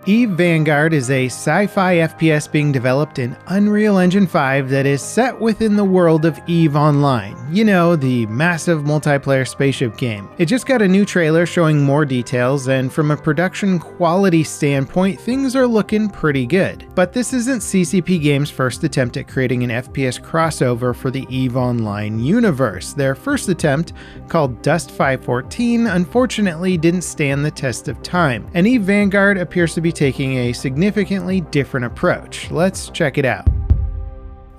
EVE Vanguard is a sci-fi FPS being developed in Unreal Engine 5 that is set within the world of EVE Online. You know, the massive multiplayer spaceship game. It just got a new trailer showing more details, and from a production quality standpoint, things are looking pretty good. But this isn't CCP Games' first attempt at creating an FPS crossover for the EVE Online universe. Their first attempt, called Dust 514, unfortunately didn't stand the test of time, and EVE Vanguard appears to be taking a significantly different approach. Let's check it out.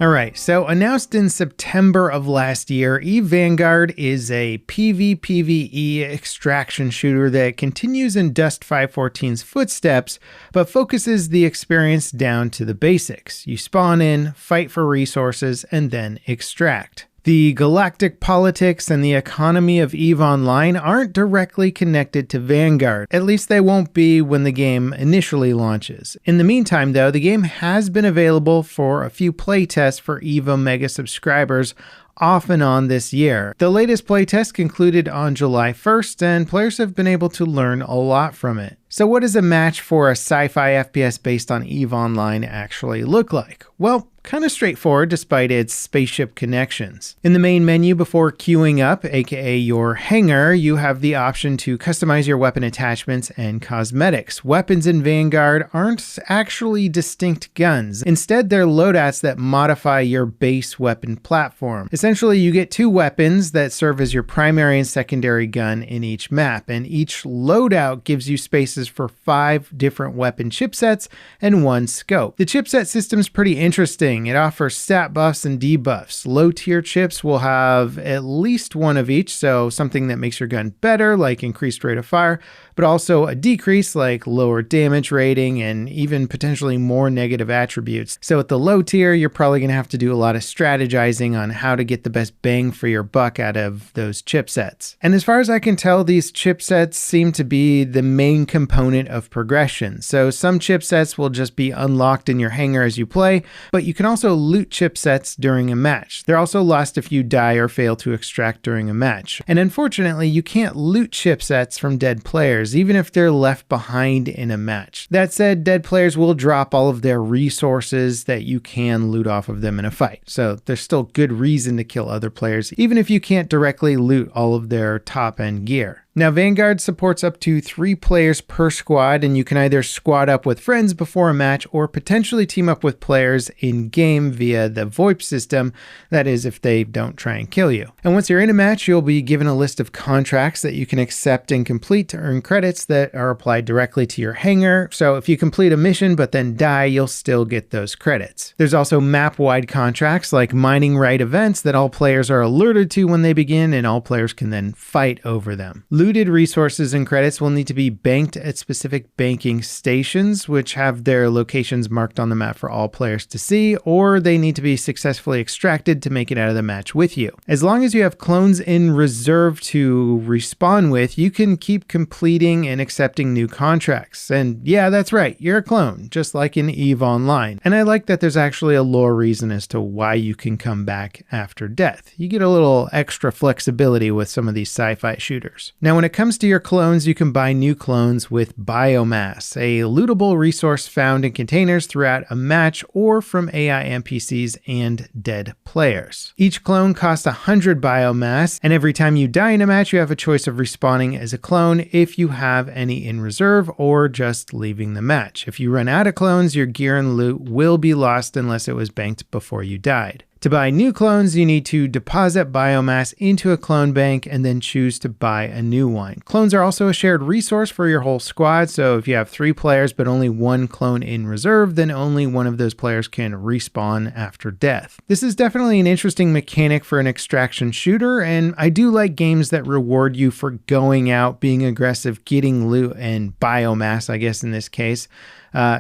Alright, so announced in September of last year, EVE Vanguard is a PvPvE extraction shooter that continues in Dust 514's footsteps, but focuses the experience down to the basics. You spawn in, fight for resources, and then extract. The galactic politics and the economy of EVE Online aren't directly connected to Vanguard. At least they won't be when the game initially launches. In the meantime, though, the game has been available for a few playtests for EVE Omega subscribers off and on this year. The latest playtest concluded on July 1st, and players have been able to learn a lot from it. So what does a match for a sci-fi FPS based on EVE Online actually look like? Well, kind of straightforward despite its spaceship connections. In the main menu before queuing up, aka your hangar, you have the option to customize your weapon attachments and cosmetics. Weapons in Vanguard aren't actually distinct guns. Instead, they're loadouts that modify your base weapon platform. Essentially, you get two weapons that serve as your primary and secondary gun in each map, and each loadout gives you spaces for 5 different weapon chipsets and 1 scope. The chipset system's pretty interesting. It offers stat buffs and debuffs. Low tier chips will have at least one of each, so something that makes your gun better, like increased rate of fire, but also a decrease like lower damage rating and even potentially more negative attributes. So at the low tier, you're probably going to have to do a lot of strategizing on how to get the best bang for your buck out of those chipsets. And as far as I can tell, these chipsets seem to be the main component of progression. So some chipsets will just be unlocked in your hangar as you play, but you can also loot chipsets during a match. They're also lost if you die or fail to extract during a match. And unfortunately, you can't loot chipsets from dead players, even if they're left behind in a match. That said, dead players will drop all of their resources that you can loot off of them in a fight. So there's still good reason to kill other players, even if you can't directly loot all of their top-end gear. Now, Vanguard supports up to 3 players per squad, and you can either squad up with friends before a match or potentially team up with players in-game via the VoIP system, that is, if they don't try and kill you. And once you're in a match, you'll be given a list of contracts that you can accept and complete to earn credits that are applied directly to your hangar. So if you complete a mission but then die, you'll still get those credits. There's also map-wide contracts like mining right events that all players are alerted to when they begin, and all players can then fight over them. Looted resources and credits will need to be banked at specific banking stations, which have their locations marked on the map for all players to see, or they need to be successfully extracted to make it out of the match with you. As long as you have clones in reserve to respawn with, you can keep completing and accepting new contracts. And yeah, that's right, you're a clone, just like in EVE Online. And I like that there's actually a lore reason as to why you can come back after death. You get a little extra flexibility with some of these sci-fi shooters. Now, when it comes to your clones, you can buy new clones with biomass, a lootable resource found in containers throughout a match or from AI NPCs and dead players. Each clone costs 100 biomass, and every time you die in a match, you have a choice of respawning as a clone if you have any in reserve or just leaving the match. If you run out of clones, your gear and loot will be lost unless it was banked before you died. To buy new clones, you need to deposit biomass into a clone bank and then choose to buy a new one. Clones are also a shared resource for your whole squad, so if you have 3 players but only 1 clone in reserve, then only one of those players can respawn after death. This is definitely an interesting mechanic for an extraction shooter, and I do like games that reward you for going out, being aggressive, getting loot and biomass, I guess in this case.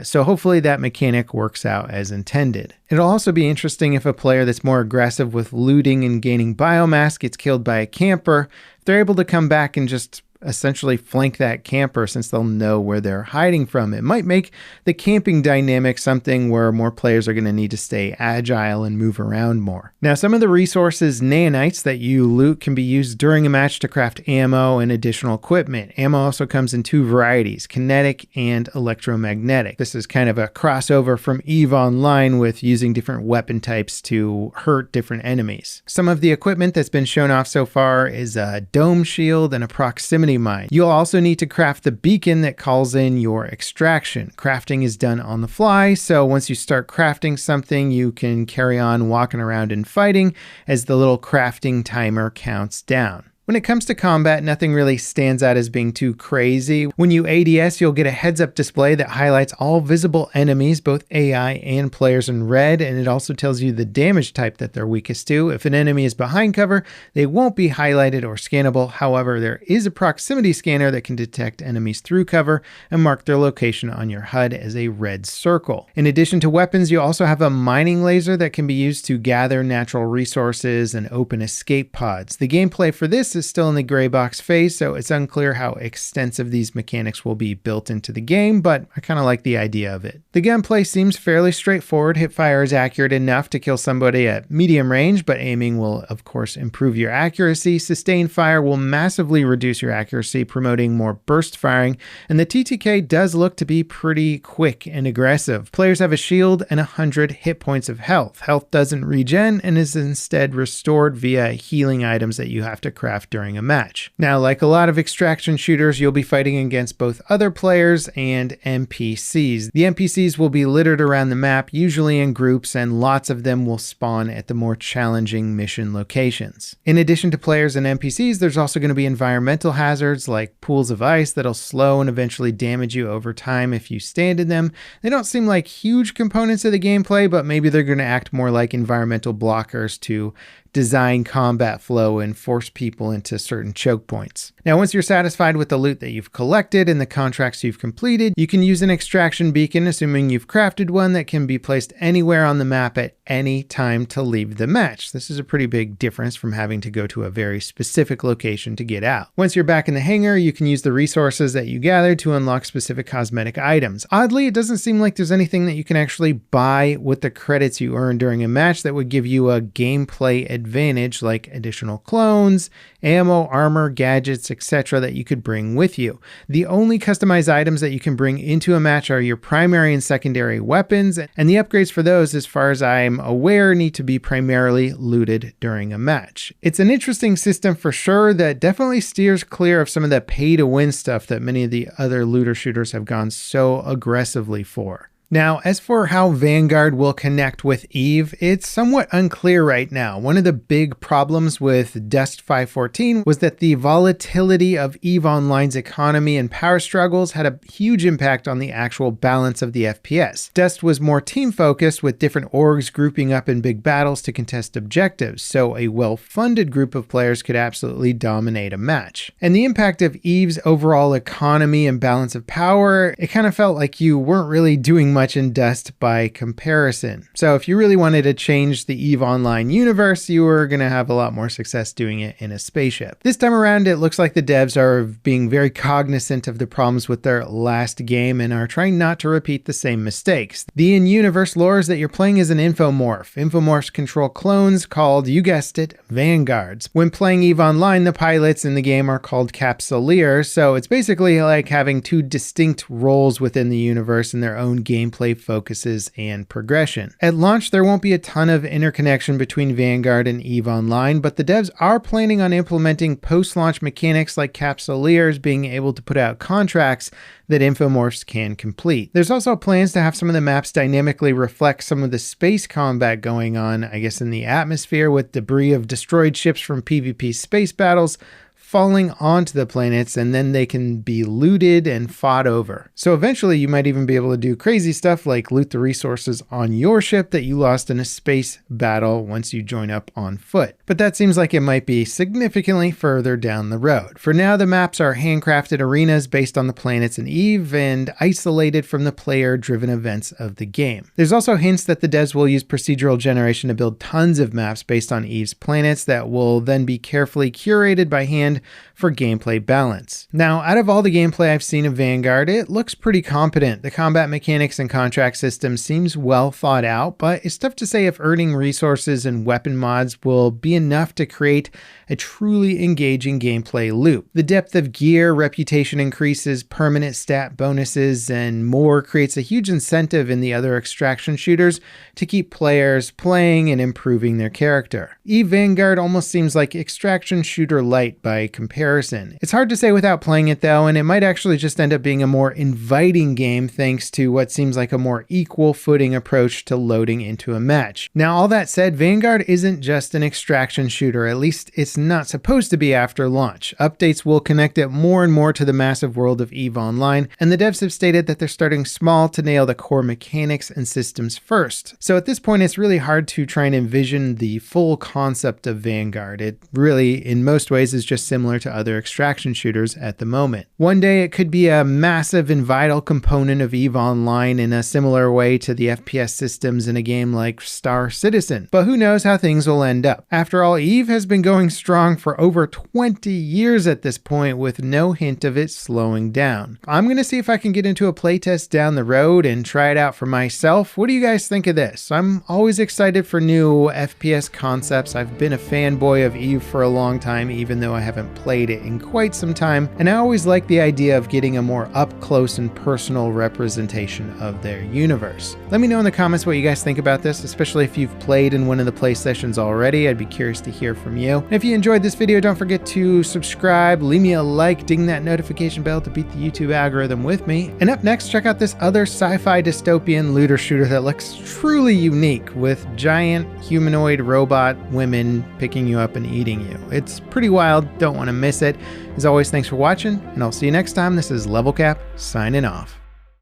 So hopefully that mechanic works out as intended. It'll also be interesting if a player that's more aggressive with looting and gaining biomass gets killed by a camper. If they're able to come back and just essentially flank that camper since they'll know where they're hiding from. It might make the camping dynamic something where more players are going to need to stay agile and move around more. Now, some of the resources, nanites, that you loot can be used during a match to craft ammo and additional equipment. Ammo also comes in two varieties, kinetic and electromagnetic. This is kind of a crossover from EVE Online with using different weapon types to hurt different enemies. Some of the equipment that's been shown off so far is a dome shield and a proximity mine. You'll also need to craft the beacon that calls in your extraction. Crafting is done on the fly, so once you start crafting something, you can carry on walking around and fighting as the little crafting timer counts down. When it comes to combat, nothing really stands out as being too crazy. When you ADS, you'll get a heads-up display that highlights all visible enemies, both AI and players, in red, and it also tells you the damage type that they're weakest to. If an enemy is behind cover, they won't be highlighted or scannable. However, there is a proximity scanner that can detect enemies through cover and mark their location on your HUD as a red circle. In addition to weapons, you also have a mining laser that can be used to gather natural resources and open escape pods. The gameplay for this is still in the gray box phase, so it's unclear how extensive these mechanics will be built into the game, but I kind of like the idea of it. The gunplay seems fairly straightforward. Hipfire is accurate enough to kill somebody at medium range, but aiming will of course improve your accuracy. Sustained fire will massively reduce your accuracy, promoting more burst firing, and the TTK does look to be pretty quick and aggressive. Players have a shield and 100 hit points of health. Health doesn't regen and is instead restored via healing items that you have to craft during a match. Now, like a lot of extraction shooters, you'll be fighting against both other players and NPCs. The NPCs will be littered around the map, usually in groups, and lots of them will spawn at the more challenging mission locations. In addition to players and NPCs, there's also going to be environmental hazards like pools of ice that'll slow and eventually damage you over time if you stand in them. They don't seem like huge components of the gameplay, but maybe they're going to act more like environmental blockers to design combat flow and force people into certain choke points. Now, once you're satisfied with the loot that you've collected and the contracts you've completed, you can use an extraction beacon, assuming you've crafted one, that can be placed anywhere on the map at any time to leave the match. This is a pretty big difference from having to go to a very specific location to get out. Once you're back in the hangar, you can use the resources that you gathered to unlock specific cosmetic items. Oddly, it doesn't seem like there's anything that you can actually buy with the credits you earn during a match that would give you a gameplay advantage, like additional clones, ammo, armor, gadgets, etc. that you could bring with you. The only customized items that you can bring into a match are your primary and secondary weapons, and the upgrades for those, as far as I'm aware, need to be primarily looted during a match. It's an interesting system for sure that definitely steers clear of some of the pay-to-win stuff that many of the other looter shooters have gone so aggressively for. Now, as for how Vanguard will connect with EVE, it's somewhat unclear right now. One of the big problems with Dust 514 was that the volatility of EVE Online's economy and power struggles had a huge impact on the actual balance of the FPS. Dust was more team-focused, with different orgs grouping up in big battles to contest objectives, so a well-funded group of players could absolutely dominate a match. And the impact of EVE's overall economy and balance of power, it kind of felt like you weren't really doing much in Dust by comparison. So if you really wanted to change the EVE Online universe, you were going to have a lot more success doing it in a spaceship. This time around, it looks like the devs are being very cognizant of the problems with their last game and are trying not to repeat the same mistakes. The in-universe lore is that you're playing as an infomorph. Infomorphs control clones called, you guessed it, Vanguards. When playing EVE Online, the pilots in the game are called Capsuleers, so it's basically like having two distinct roles within the universe in their own gameplay focuses and progression. At launch, there won't be a ton of interconnection between Vanguard and EVE Online, but the devs are planning on implementing post-launch mechanics like Capsuleers being able to put out contracts that infomorphs can complete. There's also plans to have some of the maps dynamically reflect some of the space combat going on, I guess, in the atmosphere, with debris of destroyed ships from PvP space battles falling onto the planets, and then they can be looted and fought over. So eventually you might even be able to do crazy stuff like loot the resources on your ship that you lost in a space battle once you join up on foot. But that seems like it might be significantly further down the road. For now, the maps are handcrafted arenas based on the planets in EVE and isolated from the player-driven events of the game. There's also hints that the devs will use procedural generation to build tons of maps based on EVE's planets that will then be carefully curated by hand and for gameplay balance. Now, out of all the gameplay I've seen of Vanguard, it looks pretty competent. The combat mechanics and contract system seems well thought out, but it's tough to say if earning resources and weapon mods will be enough to create a truly engaging gameplay loop. The depth of gear, reputation increases, permanent stat bonuses, and more creates a huge incentive in the other extraction shooters to keep players playing and improving their character. EVE Vanguard almost seems like extraction shooter light by comparison. It's hard to say without playing it though, and it might actually just end up being a more inviting game thanks to what seems like a more equal footing approach to loading into a match. Now, all that said, Vanguard isn't just an extraction shooter, at least it's not supposed to be after launch. Updates will connect it more and more to the massive world of EVE Online, and the devs have stated that they're starting small to nail the core mechanics and systems first. So at this point, it's really hard to try and envision the full concept of Vanguard. It really, in most ways, is just similar to other extraction shooters at the moment. One day, it could be a massive and vital component of EVE Online in a similar way to the FPS systems in a game like Star Citizen. But who knows how things will end up. After all, EVE has been going strong for over 20 years at this point with no hint of it slowing down. I'm going to see if I can get into a playtest down the road and try it out for myself. What do you guys think of this? I'm always excited for new FPS concepts. I've been a fanboy of EVE for a long time, even though I haven't played it in quite some time, and I always like the idea of getting a more up close and personal representation of their universe. Let me know in the comments what you guys think about this, especially if you've played in one of the play sessions already. I'd be curious to hear from you. And if you enjoyed this video, don't forget to subscribe, leave me a like, ding that notification bell to beat the YouTube algorithm with me. And up next, check out this other sci-fi dystopian looter shooter that looks truly unique with giant humanoid robot women picking you up and eating you. It's pretty wild, don't want to miss it. As always, thanks for watching, and I'll see you next time. This is Level Cap, signing off.